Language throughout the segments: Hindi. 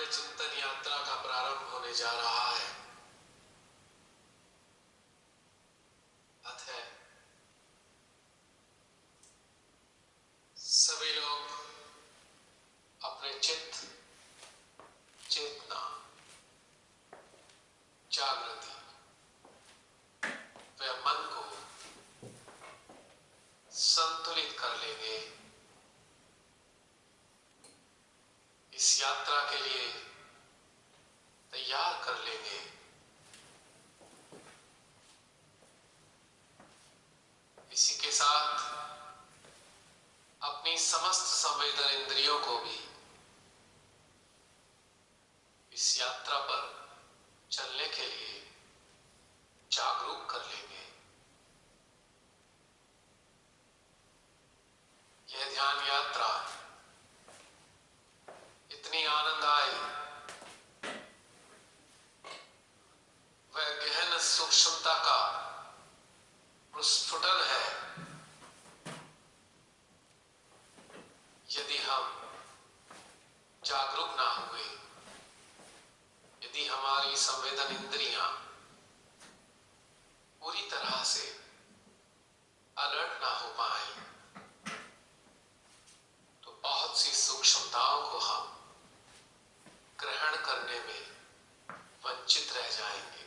चिंतन यात्रा का प्रारंभ होने जा रहा है। अतः सभी लोग अपने चित्त, चेतना, जागृति व मन को संतुलित कर लेंगे। इस यात्रा के लिए तैयार कर लेंगे। इसी के साथ अपनी समस्त संवेदन इंद्रियों को भी इस यात्रा पर चलने के लिए जागरूक कर लेंगे। यह ध्यान यात्रा इतनी आनंददायी व गहन सूक्ष्मता का प्रस्फुटन है। यदि हम जागरूक ना हुए, यदि हमारी संवेदन इंद्रियां पूरी तरह से अलर्ट ना हो पाए, तो बहुत सी सूक्ष्मताओं को हम ग्रहण करने में वंचित रह जाएंगे।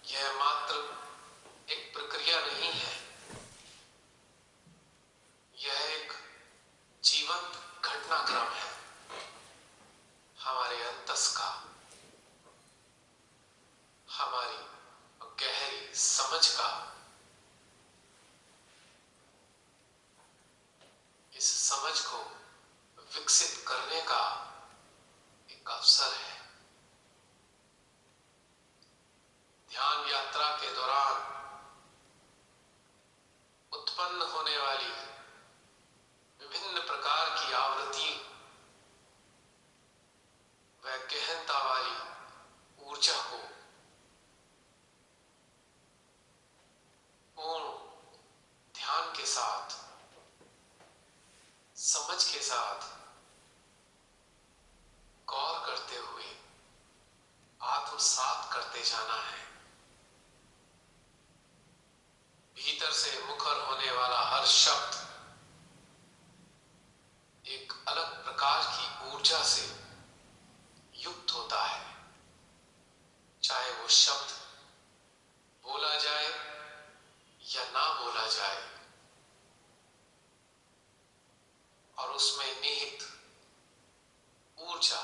यह मात्र एक प्रक्रिया नहीं है, यह एक जीवंत घटनाक्रम है हमारे अंतस का, हमारी गहरी समझ का। इस समझ को विकसित करने का एक अवसर है। ध्यान यात्रा के दौरान उत्पन्न होने वाली विभिन्न प्रकार की आवृत्ति व गहनता वाली ऊर्जा को पूर्ण ध्यान के साथ, समझ के साथ गौर करते हुए आत्मसात करते जाना है। भीतर से मुखर होने वाला हर शब्द एक अलग प्रकार की ऊर्जा से युक्त होता है। चाहे वो शब्द बोला जाए या ना बोला जाए, और उसमें निहित ऊर्जा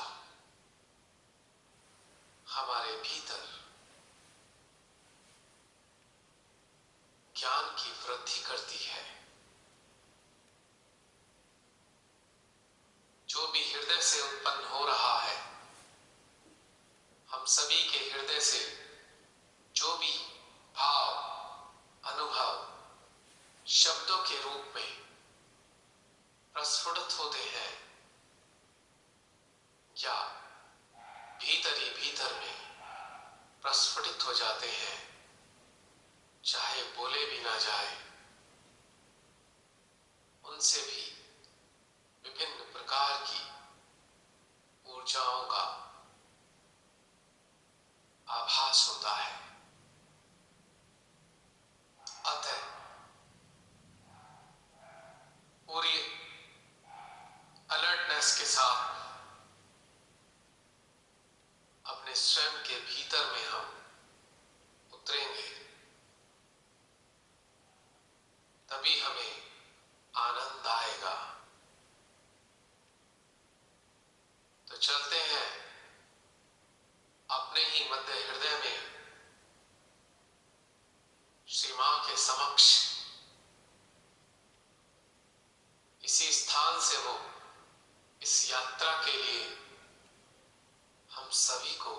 हमारे भीतर ज्ञान की वृद्धि करती है। जो भी हृदय से उत्पन्न हो रहा है, हम सभी के हृदय से जो भी भाव, अनुभव शब्दों के रूप में प्रस्फुटित होते हैं या भीतर ही भीतर में प्रस्फुटित हो जाते हैं, चाहे बोले भी ना जाए, उनसे भी विभिन्न प्रकार की ऊर्जाओं का आभास होता है। अतः पूरी अलर्टनेस के साथ अपने स्वयं के भीतर में हम उतरेंगे, तभी हमें आनंद आएगा। तो चलते हैं अपने ही मध्य हृदय में श्री मां के समक्ष। इसी स्थान से वो इस यात्रा के लिए हम सभी को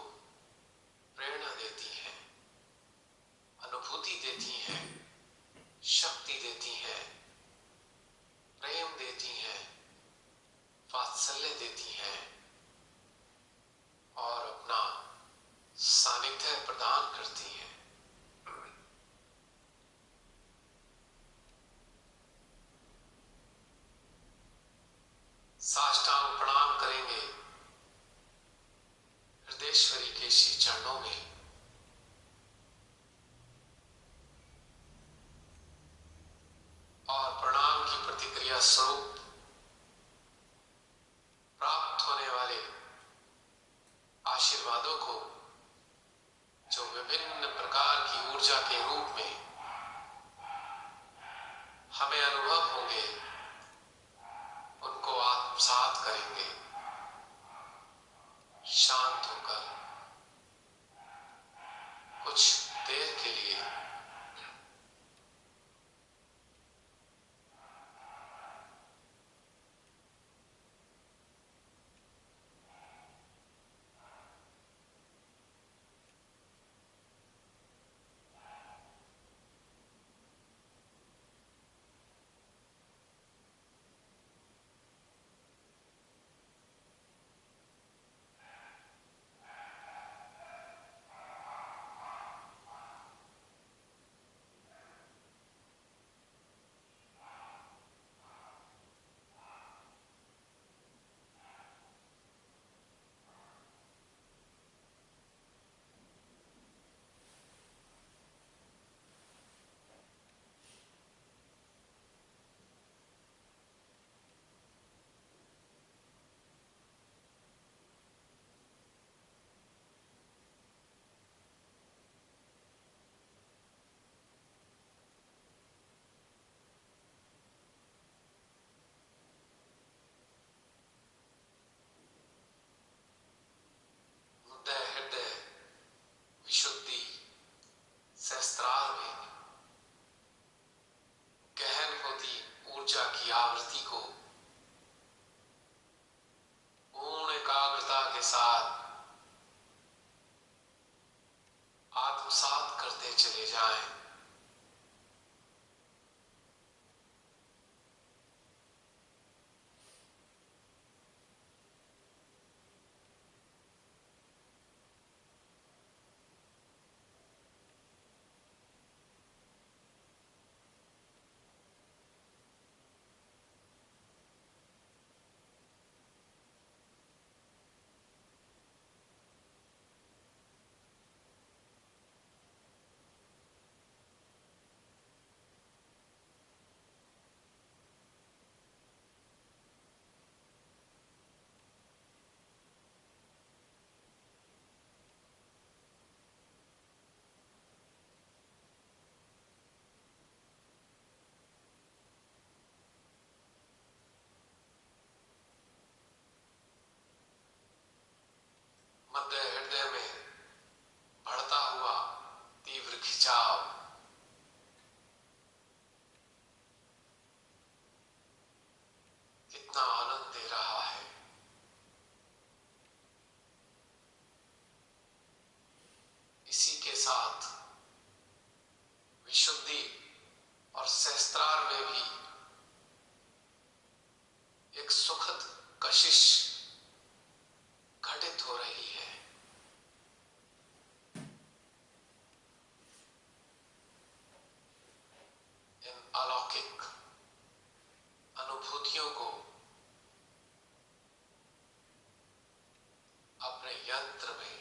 यंत्र में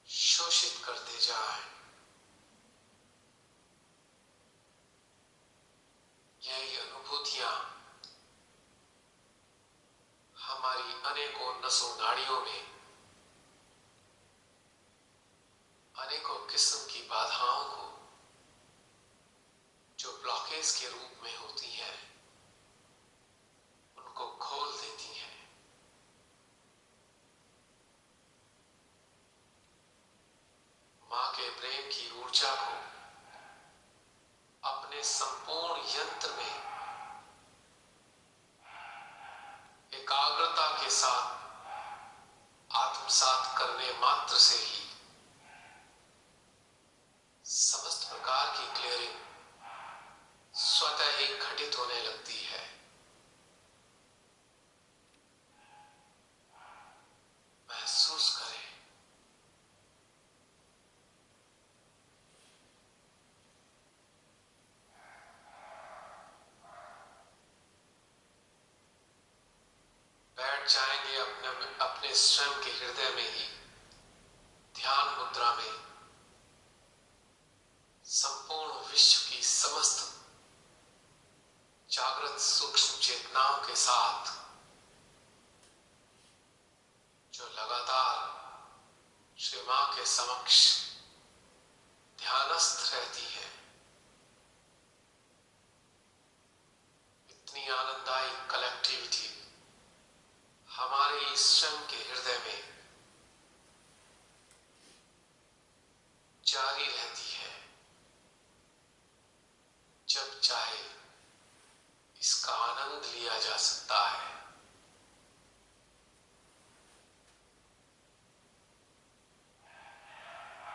शोषित करते जाएं। यही अनुभूतियां हमारी अनेकों नसों नाड़ियों में अनेकों किस्म की बाधाओं को, जो ब्लॉकेज के रूप में होती हैं, उनको खोल देती हैं। मां के प्रेम की ऊर्जा को अपने संपूर्ण यंत्र में एकाग्रता के साथ आत्मसात करने मात्र से ही समस्त प्रकार की क्लियरिंग स्वतः ही घटित होने लगती है। महसूस करें। बैठ जाएंगे अपने स्वयं के हृदय में ही, ध्यान मुद्रा में, संपूर्ण विश्व की समस्त जागृत सूक्ष्म चेतनाओं के साथ, जो लगातार श्री मां के समक्ष ध्यानस्थ रहती है। इतनी आनंददायी कलेक्टिविटी हमारे स्वयं के हृदय में जारी रहती है। जब चाहे इसका आनंद लिया जा सकता है।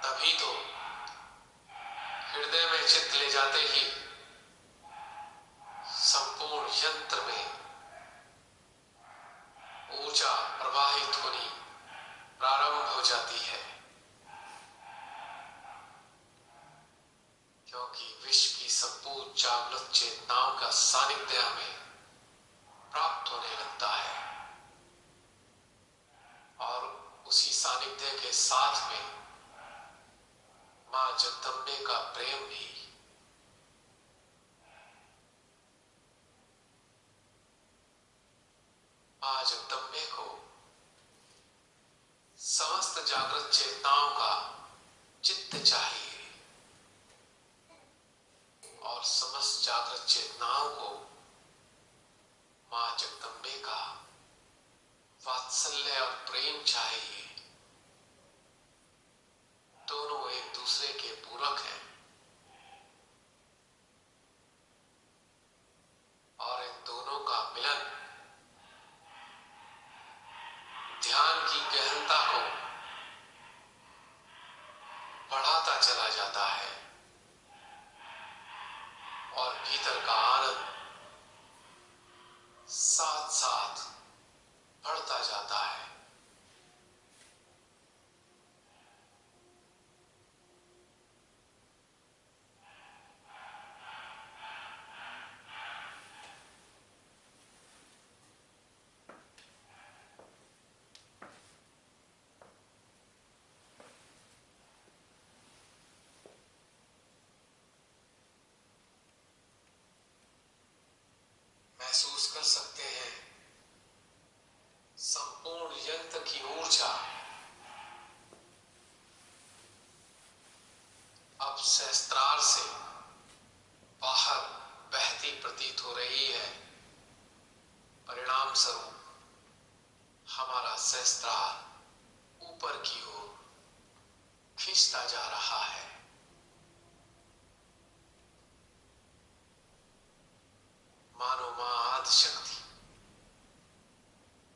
तभी तो हृदय में चित्त ले जाते ही संपूर्ण यंत्र में ऊर्जा प्रवाहित होनी प्रारंभ हो जाती है, क्योंकि विश्व की संपूर्ण जागृत चेतनाओं का सानिध्य हमें प्राप्त होने लगता है। और उसी सानिध्य के साथ में मां जगदम्बे का प्रेम भी। मां जगदम्बे को समस्त जागृत चेतनाओं का चित्त चाहिए, और समस्त जागृत चेतनाओं को मां जगदम्बे का वात्सल्य और प्रेम चाहिए। दोनों एक दूसरे के पूरक हैं, और इन दोनों का मिलन ध्यान की गहनता को बढ़ाता चला जाता है, और भीतर का आनंद साथ साथ बढ़ता जाता है। महसूस कर सकते हैं संपूर्ण यंत्र की ऊर्जा अब सहस्त्रार से बाहर बहती प्रतीत हो रही है। परिणाम स्वरूप हमारा सहस्त्रार ऊपर की ओर खींचता जा रहा है। मानो मां आदि शक्ति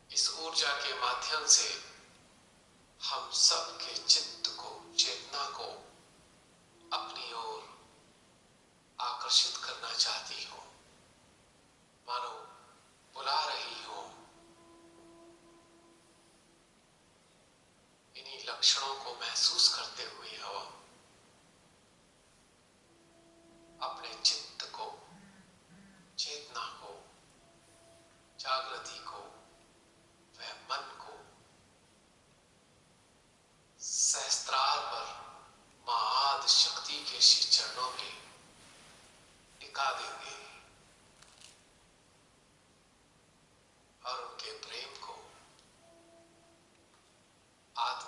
इस ऊर्जा के माध्यम से हम सबके चित्त को, चेतना को अपनी ओर आकर्षित करना चाहती हो, मानो बुला रही हो। इन्हीं लक्षणों को महसूस करते हुए हो अपने चित्त को, चेतना को, जागृति को, वह मन को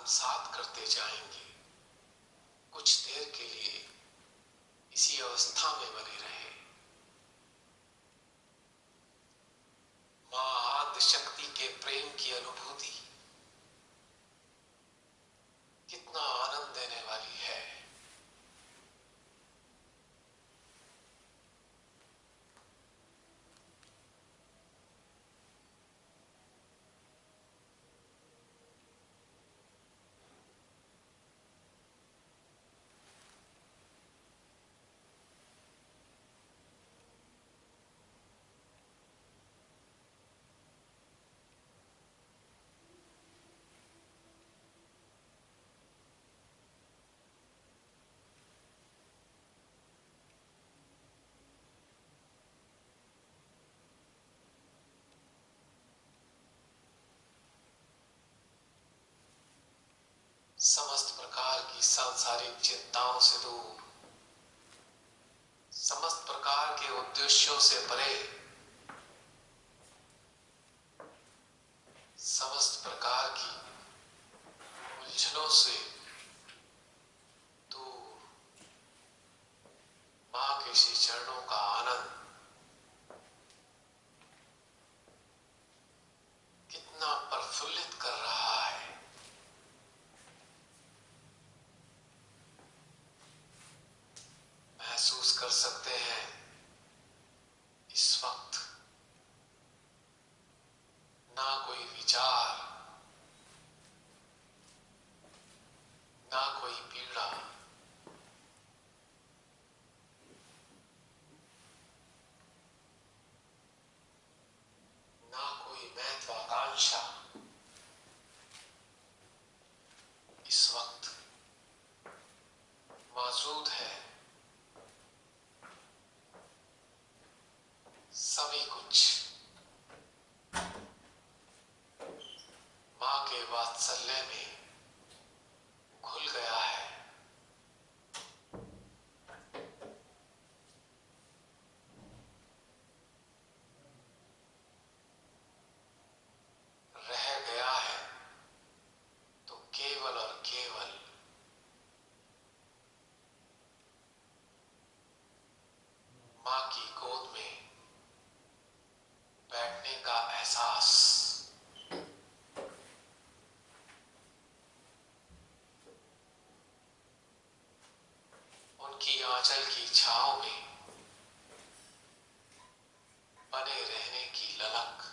आत्मसात करते जाएंगे। कुछ देर के लिए इसी अवस्था में बने रहे। मां आद्य शक्ति के प्रेम की अनुभूति कितना आनंद देने वाली है। समस्त प्रकार की सांसारिक चिंताओं से दूर, समस्त प्रकार के उद्देश्यों से परे, समस्त प्रकार की उलझनों से दूर मां के श्री चरणों का आनंद कितना प्रफुल्लित कर रहा है। महसूस कर सकते हैं इस वक्त ना कोई विचार, ना कोई पीड़ा, ना कोई महत्वाकांक्षा इस वक्त मौजूद है। सभी कुछ मां के वात्सल्य में घुल गया है। रह गया है तो केवल और केवल मां की गोद में बैठने का एहसास। उनकी आंचल की छांव में बने रहने की ललक।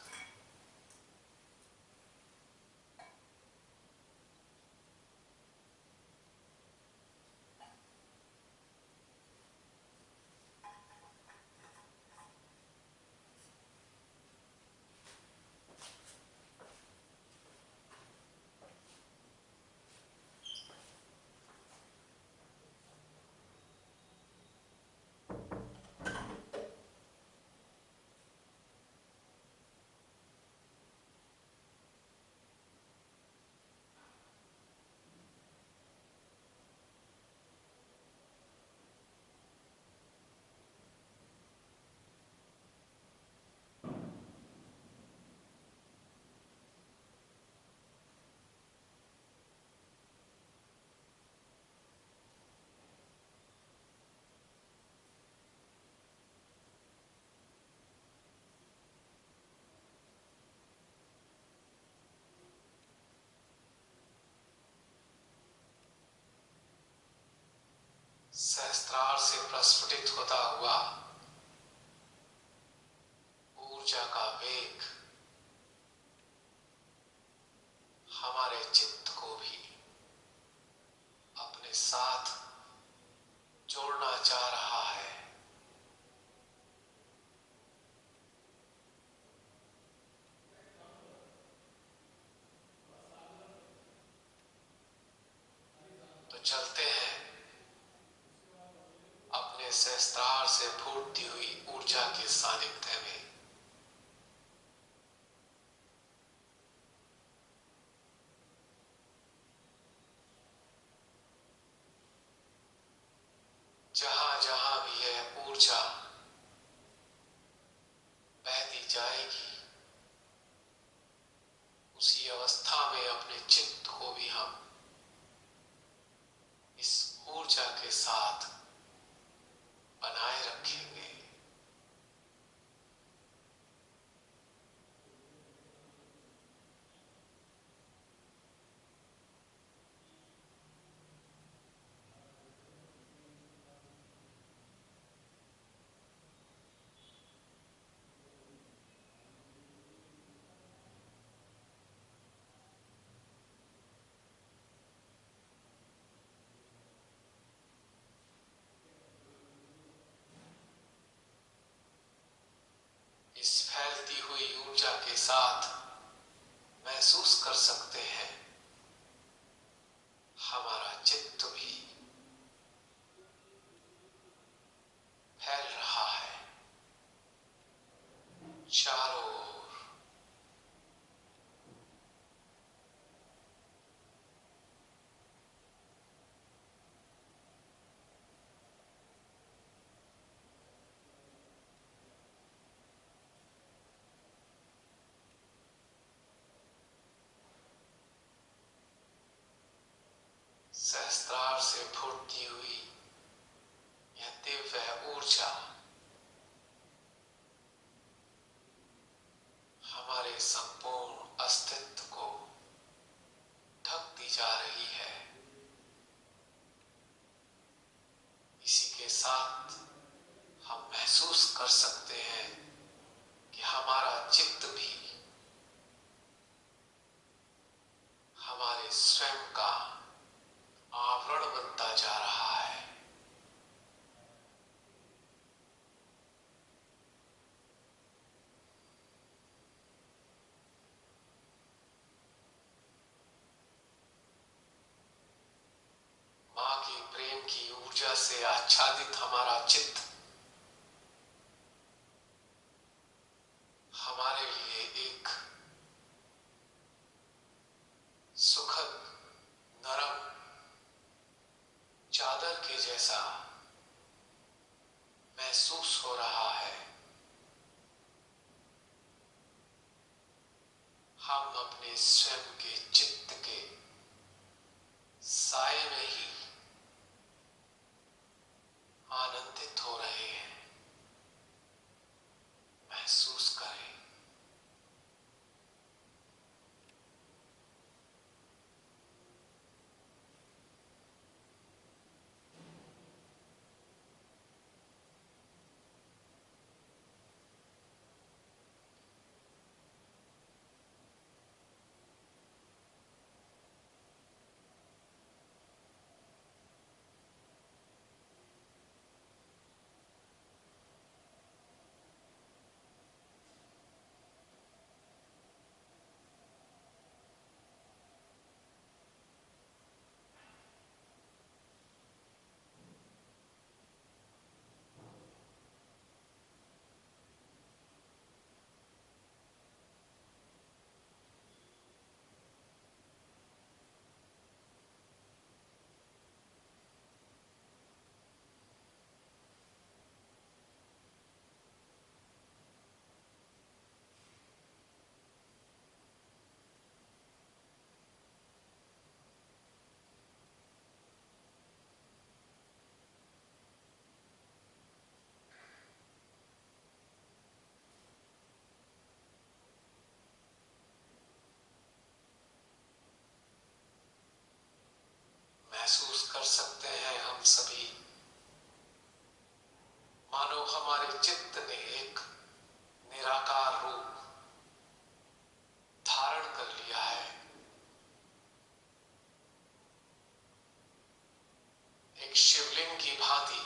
सहस्त्रार से प्रस्फुटित होता हुआ ऊर्जा का वेग हमारे चित्त को भी अपने साथ जोड़ना चाह रहा है। तो चलते हैं अपने सहस्त्रार से फूटती हुई ऊर्जा के सानिध्य में। जहां जहां भी यह ऊर्जा बहती जाएगी, उसी अवस्था में अपने चित्त को भी हम के साथ महसूस कर सकते हैं हमारा चित्त भी फैल रहा है चारों ओर। सहस्त्रार से फूटती हुई यह दिव्य ऊर्जा हमारे संपूर्ण अस्तित्व को ढकती जा रही है। इसी के साथ हम महसूस कर सकते हैं कि हमारा चित्त भी हमारे स्वयं का आवरण बनता जा रहा है। मां के प्रेम की ऊर्जा से आच्छादित हमारा चित्त हमारे लिए एक सुखद नरम चादर के जैसा महसूस हो रहा है। हम अपने स्वयं के चित्त के साए में ही आनंदित हो रहे हैं। महसूस करें महसूस कर सकते हैं हम सभी मानो हमारे चित्त ने एक निराकार रूप धारण कर लिया है। एक शिवलिंग की भांति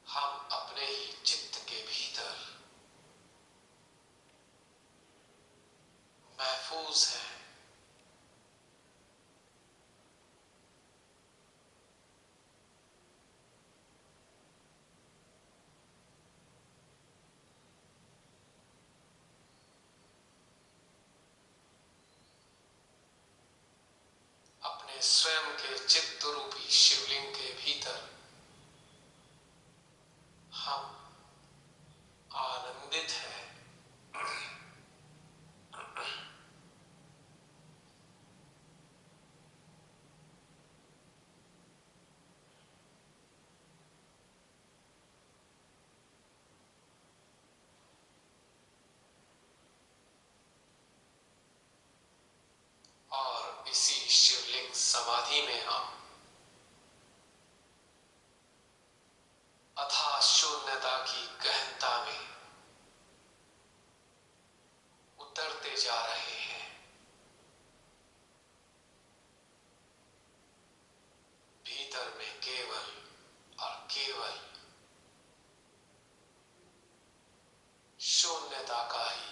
हम अपने ही चित्त के भीतर महफूज हैं। अपने स्वयं के चित्त रूपी शिवलिंग के भीतर हम आनंदित हैं। और इसी शिवलिंग समाधि में हम अथाह शून्यता की गहनता में उतरते जा रहे हैं। भीतर में केवल और केवल शून्यता का ही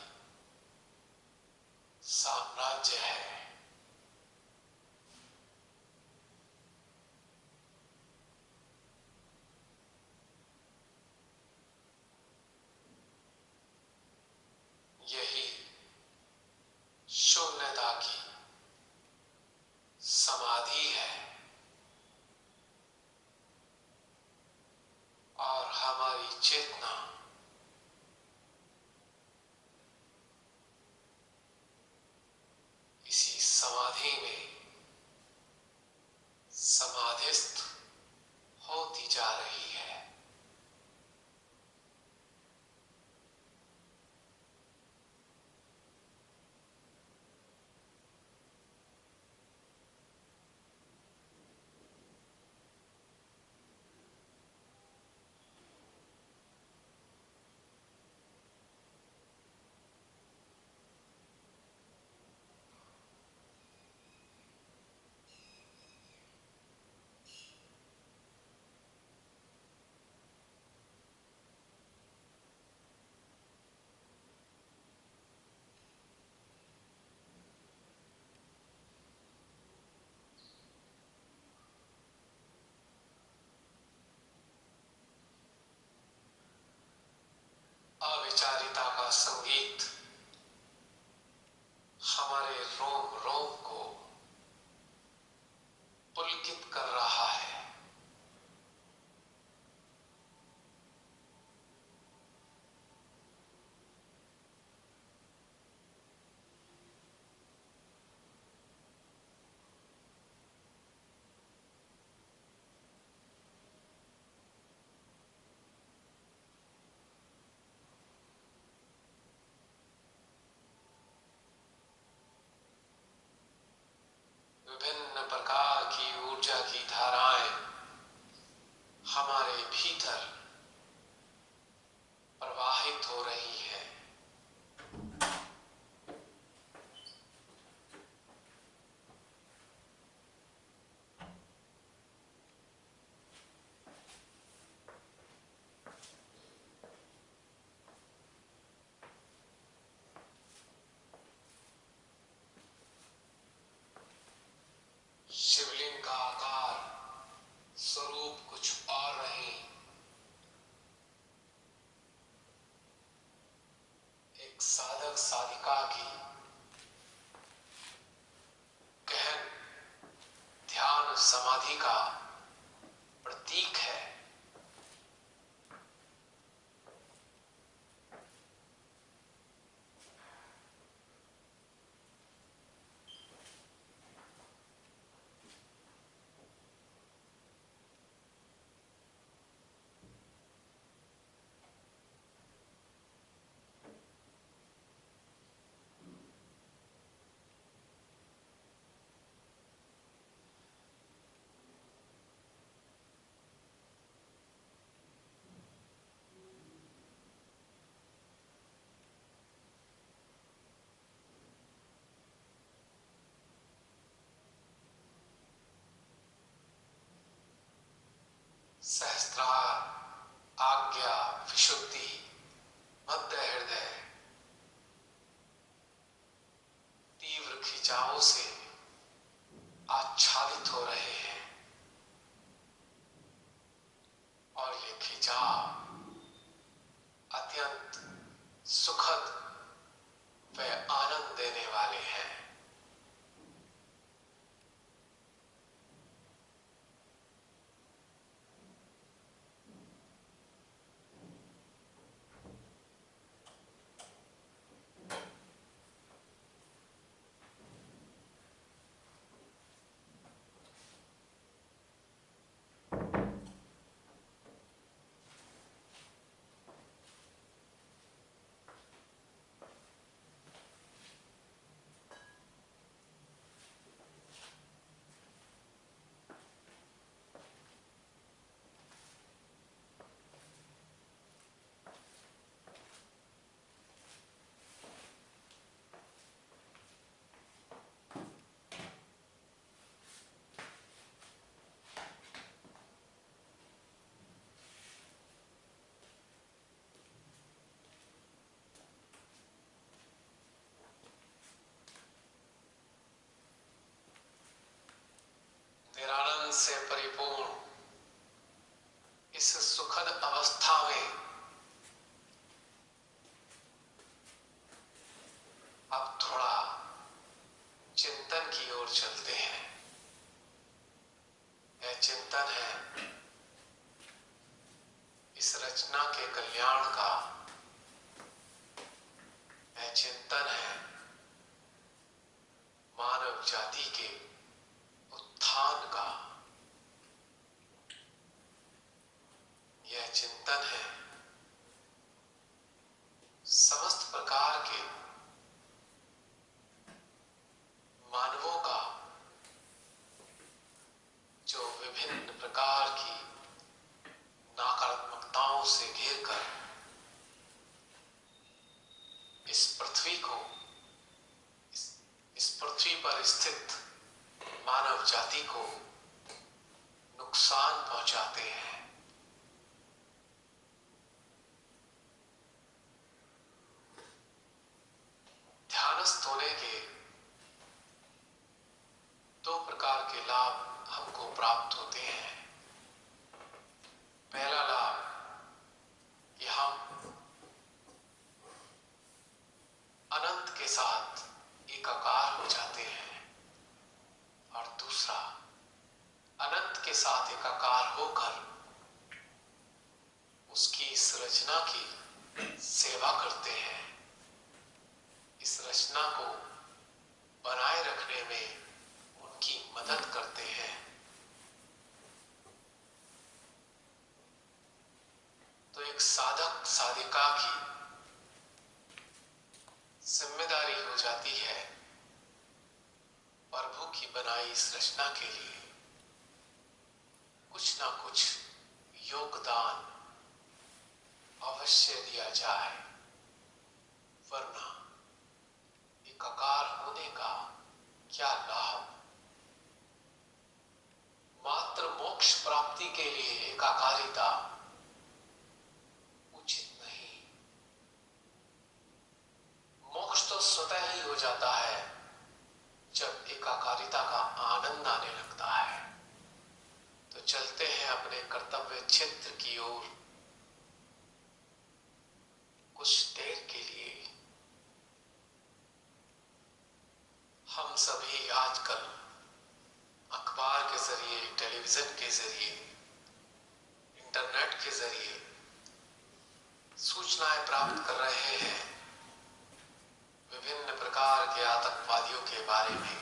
की गहन ध्यान समाधि का प्रतीक है। सहस्त्रार, आज्ञा, विशुद्धि, मध्य हृदय तीव्र खिंचावों से आच्छादित हो रहे हैं और ये खिंचाव अत्यंत सुखद व आनंद देने वाले हैं। निरानंद से परिपूर्ण इस सुखद अवस्था में अब थोड़ा चिंतन की ओर चलते हैं। यह चिंतन है इस रचना के कल्याण का। यह चिंतन है मानव जाति के उत्थान का। यह चिंतन है समस्त प्रकार के मानवों का जो विभिन्न प्रकार की नकारात्मकताओं से घिरकर इस पृथ्वी को, इस पृथ्वी पर स्थित मानव जाति को नुकसान पहुंचाते हैं। ध्यानस्थ होने के दो प्रकार के लाभ हमको प्राप्त होते हैं। पहला लाभ कि हम अनंत के साथ एकाकार हो जाते हैं, और दूसरा अनंत के साथ एकाकार होकर उसकी इस रचना की सेवा करते हैं। इस रचना को बनाए रखने में उनकी मदद करते हैं। तो एक साधक साधिका की जिम्मेदारी हो जाती है प्रभु की बनाई इस रचना के लिए कुछ ना कुछ योगदान अवश्य दिया जाए, वरना एकाकार होने का क्या लाभ। मात्र मोक्ष प्राप्ति के लिए एकाकारिता उचित नहीं। मोक्ष तो स्वतः ही हो जाता है जब एकाकारिता का आनंद आने लगता है। तो चलते हैं अपने कर्तव्य क्षेत्र की ओर कुछ देर के लिए। सभी आजकल अखबार के जरिए, टेलीविजन के जरिए, इंटरनेट के जरिए सूचनाएं प्राप्त कर रहे हैं विभिन्न प्रकार के आतंकवादियों के बारे में।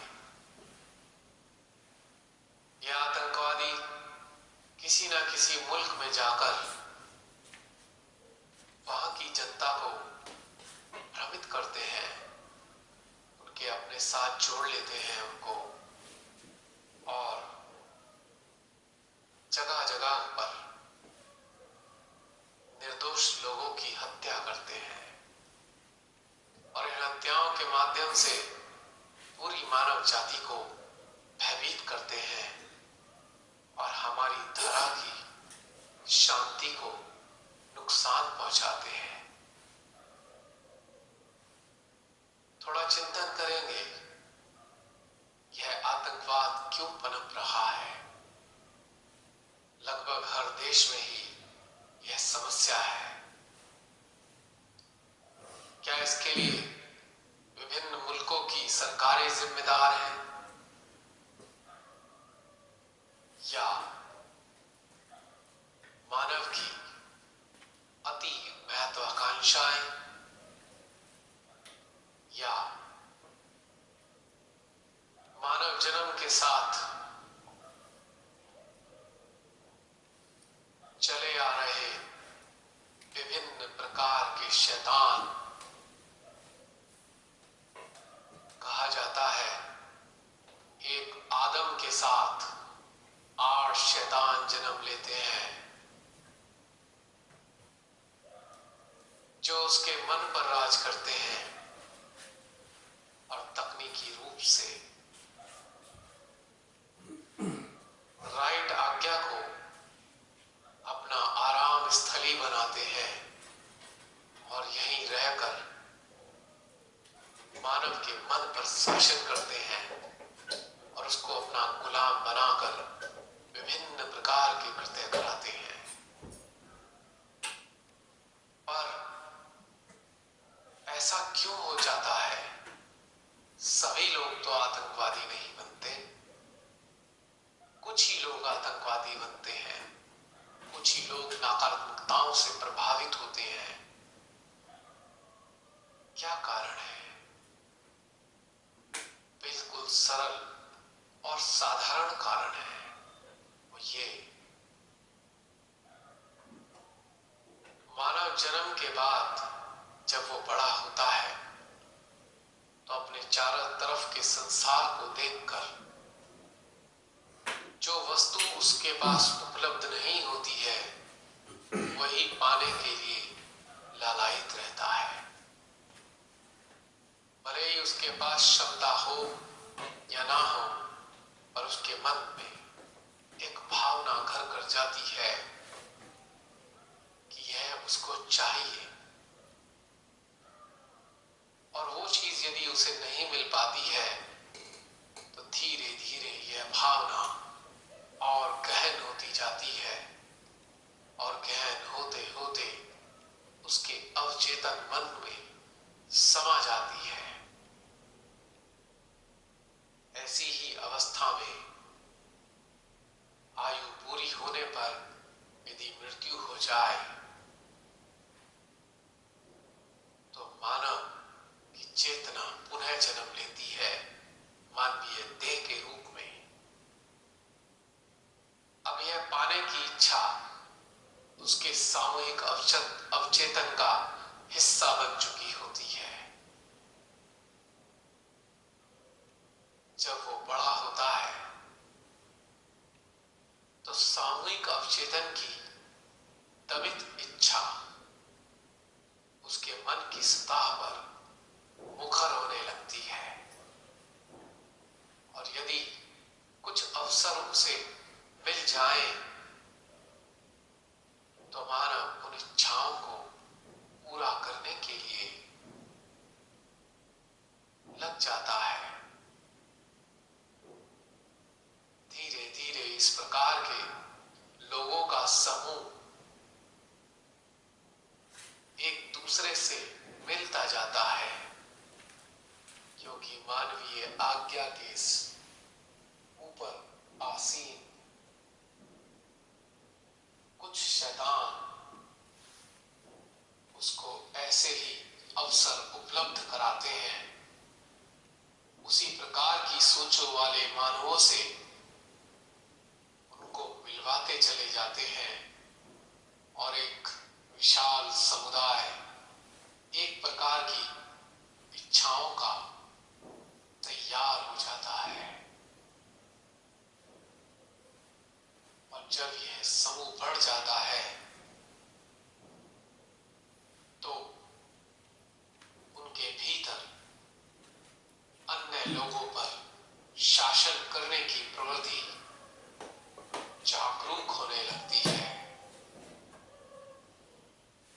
ये आतंकवादी किसी न किसी मुल्क में जाकर वहां की जनता को भ्रमित करते हैं, उनके अपने साथ जोड़ लेते हैं उनको, और जगह जगह पर निर्दोष लोगों की हत्या करते हैं और इन हत्याओं के माध्यम से पूरी मानव जाति को भयभीत करते हैं और हमारी धरा की शांति को नुकसान पहुंचाते हैं। थोड़ा चिंतन करेंगे, यह आतंकवाद क्यों पनप रहा है? लगभग हर देश में ही यह समस्या है। क्या इसके लिए विभिन्न मुल्कों की सरकारें जिम्मेदार हैं, या मानव की अति महत्वाकांक्षाएं, या मानव जन्म के साथ चले आ रहे विभिन्न प्रकार के शैतान? कहा जाता है एक आदम के साथ 8 शैतान जन्म लेते हैं जो उसके मन पर राज करते हैं और तकनीकी रूप से राइट आज्ञा को अपना आराम स्थली बनाते हैं और यहीं रहकर मानव के मन पर शासन करते हैं और उसको अपना गुलाम बनाकर विभिन्न प्रकार के कृत्य कराते हैं। पर ऐसा क्यों हो जाता है? सभी लोग तो आतंकवादी नहीं बनते, कुछ ही लोग आतंकवादी बनते हैं, कुछ ही लोग नकारात्मकताओं से प्रभावित होते हैं। क्या कारण है? बिल्कुल सरल और साधारण कारण है, वो ये, मानव जन्म के बाद जब वो बड़ा होता है तो अपने चारों तरफ के संसार को देखकर जो वस्तु उसके पास उपलब्ध नहीं होती है वही पाने के लिए लालायित रहता है। भले ही उसके पास क्षमता हो या ना हो, पर उसके मन में एक भावना घर कर जाती है कि यह उसको चाहिए, और वो चीज यदि उसे नहीं मिल पाती है तो धीरे धीरे यह भावना और गहन होती जाती है और गहन होते होते उसके अवचेतन मन में समा जाती है। ऐसी ही अवस्था में आयु पूरी होने पर यदि मृत्यु हो जाए तो मानव की चेतना पुनः जन्म लेती है मानवीय देह के रूप में। अब यह पाने की इच्छा उसके सामूहिक अवचेतन का हिस्सा बन चुकी होती है। जब वो बड़ा होता है तो सामूहिक अवचेतन की दमित इच्छा उसके मन की सतह पर मुखर होने लगती है, और यदि कुछ अवसर उसे मिल जाए तो मानव उन इच्छाओं को पूरा करने के लिए लग जाता है। धीरे धीरे इस प्रकार के लोगों का समूह एक दूसरे से मिलता जाता है, क्योंकि की मानवीय आज्ञा के ऊपर आसीन कुछ शैतान उसको ऐसे ही अवसर उपलब्ध कराते हैं, उसी प्रकार की सोचों वाले मानवों से उनको मिलवाते चले जाते हैं और एक विशाल समुदाय एक प्रकार की इच्छाओं का तैयार हो जाता है। और जब यह समूह बढ़ जाता है तो उनके भीतर अन्य लोगों पर शासन करने की प्रवृत्ति जागरूक होने लगती है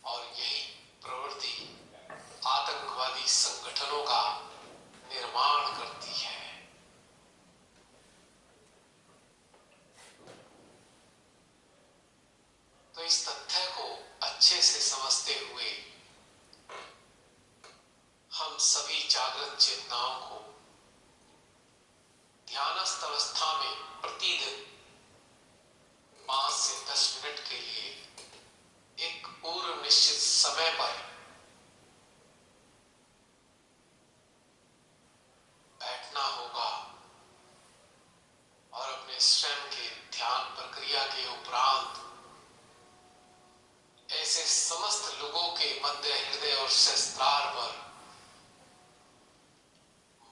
और यही प्रवृत्ति आतंकवादी संगठनों का निर्माण करती है। तो इस तथ्य को अच्छे से समझते हुए हम सभी जागृत चेतनाओं को ध्यानस्थ अवस्था में प्रतिदिन 5 से 10 मिनट के लिए एक पूर्व निश्चित समय पर बैठना होगा और अपने स्वयं के ध्यान प्रक्रिया के उपरांत ऐसे समस्त लोगों के मध्य हृदय और सहस्त्रार पर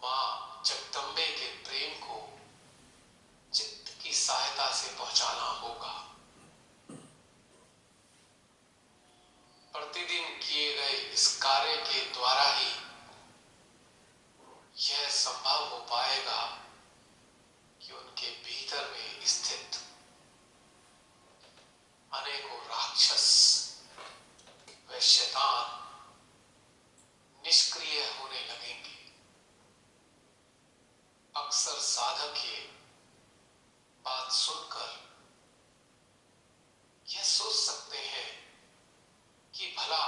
मां जगदम्बे के प्रेम को चित्त की सहायता से पहुंचाना होगा। प्रतिदिन किए गए इस कार्य के द्वारा ही यह संभव हो पाएगा कि उनके भीतर में स्थित अनेकों राक्षस व शैतान निष्क्रिय होने लगेंगे। अक्सर साधक ये बात सुनकर यह सोच सकते हैं कि भला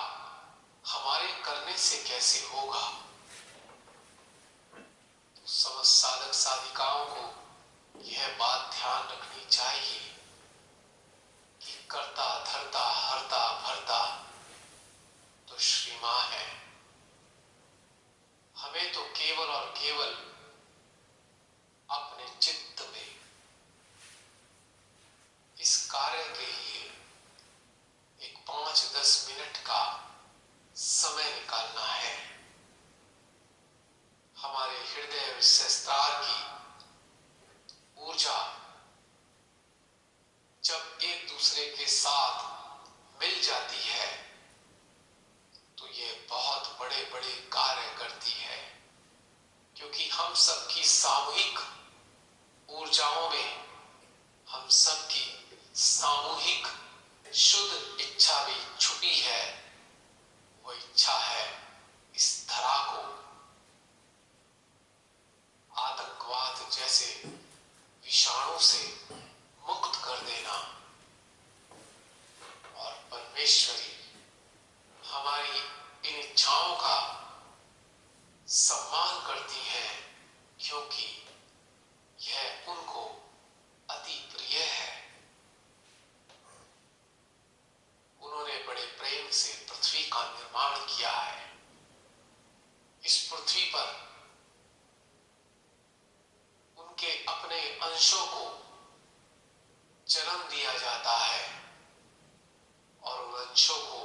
हमारे करने से कैसे होगा। तो समस्त साधक साधिकाओं को यह बात ध्यान रखनी चाहिए कि करता धरता हरता भरता तो श्री मां है। हमें तो केवल और केवल अपने चित्त में इस कार्य के लिए एक 5-10 मिनट का समय निकालना है। हमारे हृदय और सहस्त्रार की ऊर्जा जब एक दूसरे के साथ मिल जाती है तो ये बहुत बड़े बड़े कार्य करती है, क्योंकि हम सबकी सामूहिक ऊर्जाओं में हम सबकी सामूहिक शुद्ध इच्छा भी छुपी है। वो इच्छा है इस धरा को आतंकवाद जैसे विषाणु से मुक्त कर देना। और परमेश्वरी हमारी इन इच्छाओं का सम्मान करती है, क्योंकि यह उनको अति प्रिय है। उन्होंने बड़े प्रेम से पृथ्वी का निर्माण किया है। इस पृथ्वी पर उनके अपने अंशों को जन्म दिया जाता है और उन अंशों को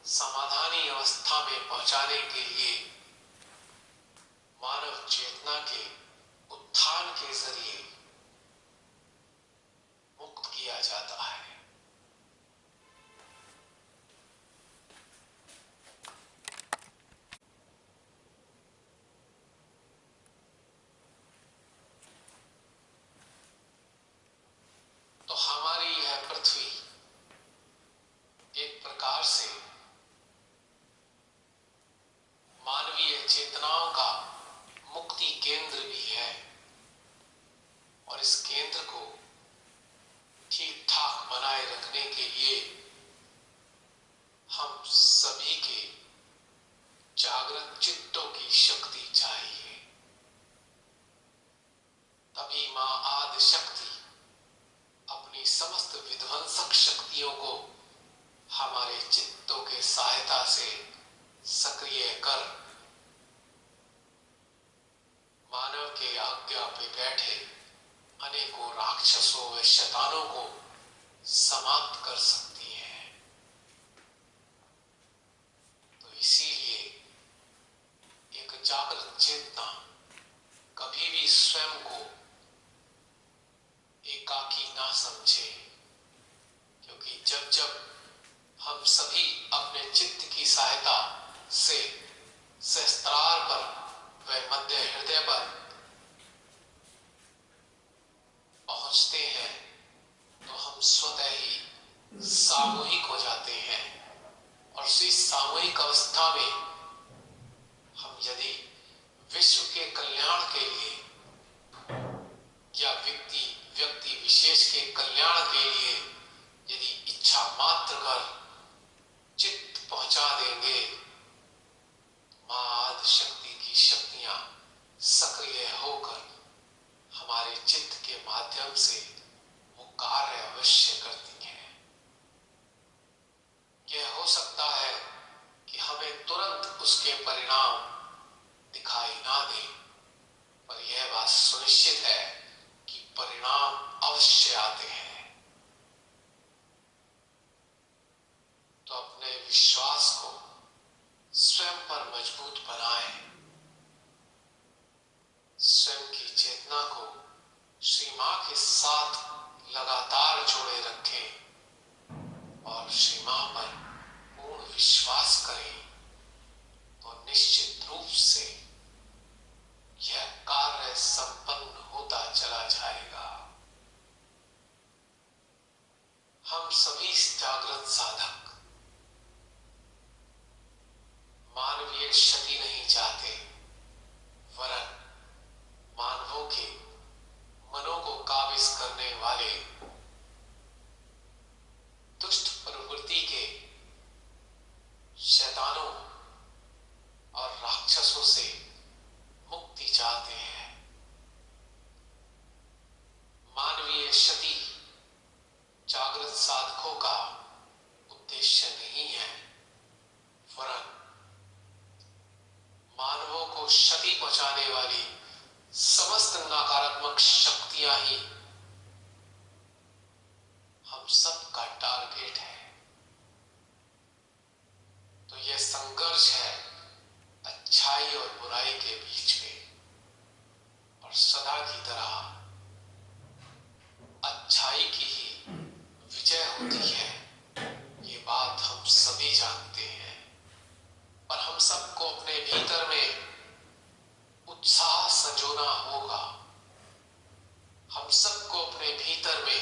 समाधानी अवस्था में पहुंचाने के लिए मानव चेतना के उत्थान के जरिए मुक्त किया जाता है। तो हमारी यह पृथ्वी एक प्रकार से मानवीय चेतनाओं का मुक्ति केंद्र भी है और इस केंद्र को ठीक ठाक बनाए रखने के लिए हम सभी के जागृत चित्तों की परिणाम दिखाई ना दे, पर यह बात सुनिश्चित है कि परिणाम अवश्य आते हैं। तो अपने विश्वास को स्वयं पर मजबूत बनाएं, स्वयं की चेतना को श्री मां के साथ लगातार जोड़े रखें और श्री मां पर पूर्ण विश्वास करें, तो निश्चित रूप से यह कार्य संपन्न होता चला जाएगा। हम सभी जागृत साधक मानवीय क्षति नहीं चाहते, वरन मानवों के मनों को काबिज करने वाले दुष्ट प्रवृत्ति के शैतानों और राक्षसों से मुक्ति चाहते हैं। मानवीय क्षति जागृत साधकों का उद्देश्य नहीं है, वरन मानवों को क्षति पहुंचाने वाली समस्त नकारात्मक शक्तियां ही हम सबका टारगेट है। तो यह संघर्ष है अच्छाई और बुराई के बीच में, और सदा की तरह अच्छाई की ही विजय होती है। ये बात हम सभी जानते हैं, पर हम सबको अपने भीतर में उत्साह संजोना होगा। हम सबको अपने भीतर में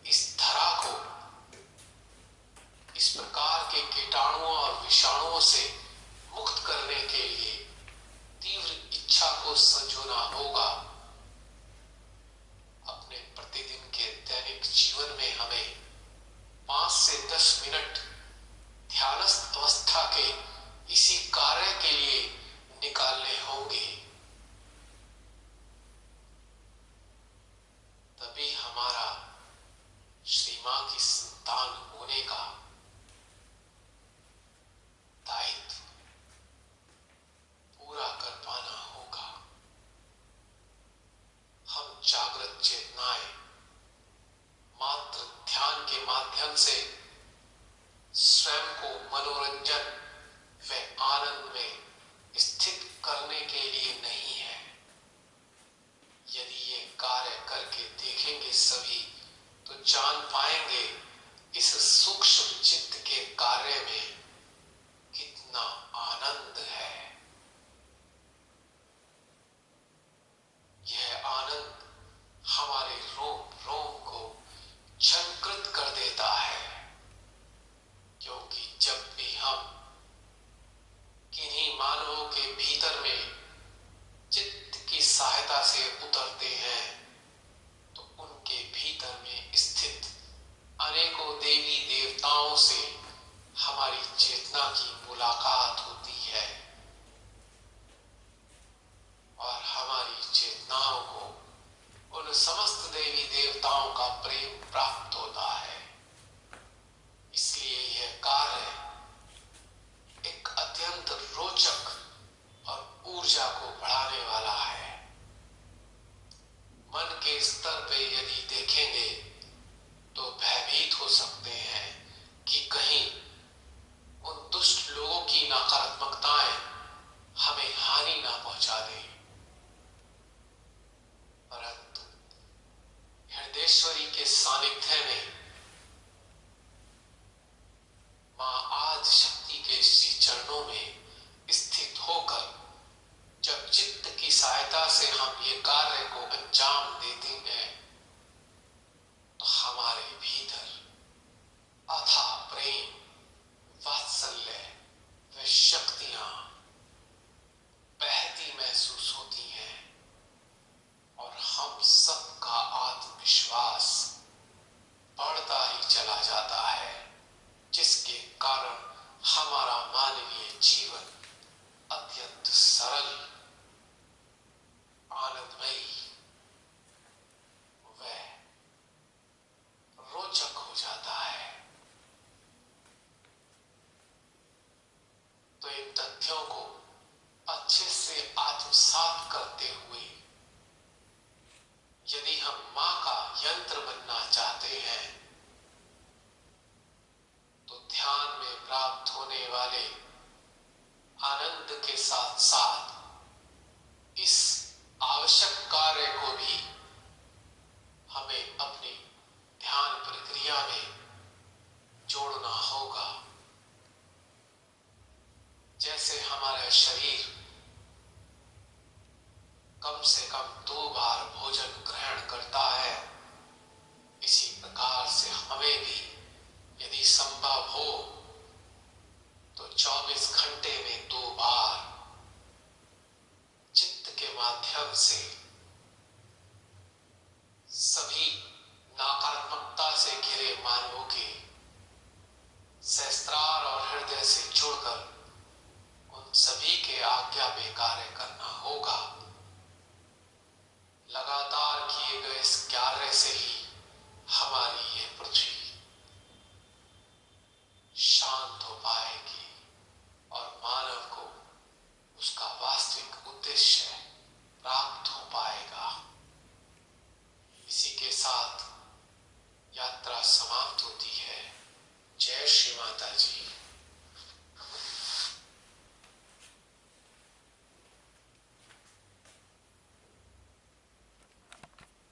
इस धरा को इस प्रकार के कीटाणुओं और विषाणुओं से मुक्त करने के लिए तीव्र इच्छा को संजोना होगा। अपने प्रतिदिन के दैनिक जीवन में हमें 5 से 10 मिनट ध्यानस्थ अवस्था के इसी कार्य के लिए निकालने होंगे, तभी हमारा श्री मां की संतान होने का दायित्व पूरा कर पाना होगा। हम जागृत चेतनाएं मात्र ध्यान के माध्यम से स्वयं को मनोरंजन व आनंद में स्थित करने के लिए नहीं है। यदि ये कार्य करके देखेंगे सभी, तो जान पाएंगे इस सूक्ष्म चित्त के कार्य में कितना आनंद है। यह आनंद हमारे रोम रोम को झंकृत कर देता है, क्योंकि जब भी हम किन्हीं मानवों के भीतर में चित्त की सहायता से उतरते हैं, तो उनके भीतर में स्थित अनेकों देवी देवताओं से हमारी चेतना की मुलाकात होती है, और हमारी चेतनाओं को उन समस्त देवी देवताओं का प्रेम प्राप्त होता है। इसलिए यह कार्य एक अत्यंत रोचक और ऊर्जा को बढ़ाने वाला है। मन के स्तर पे यदि देखेंगे तो भयभीत हो सकते हैं कि कहीं उन दुष्ट लोगों की नकारात्मकताएं हमें हानि ना पहुंचा दें, परंतु हृदयेश्वरी के सानिध्य में मां आदि शक्ति के श्री चरणों में स्थित होकर जब चित्त की सहायता से हम ये कार्य को अंजाम देते हैं, तो हमारे भीतर अथाह प्रेम, वात्सल्य व शक्तियां बहती महसूस होती हैं, और हम सबका आत्मविश्वास बढ़ता ही चला जाता है, जिसके कारण हमारा मानवीय जीवन अत्यंत सरल, आनंदमयी बेकार्य करना होगा।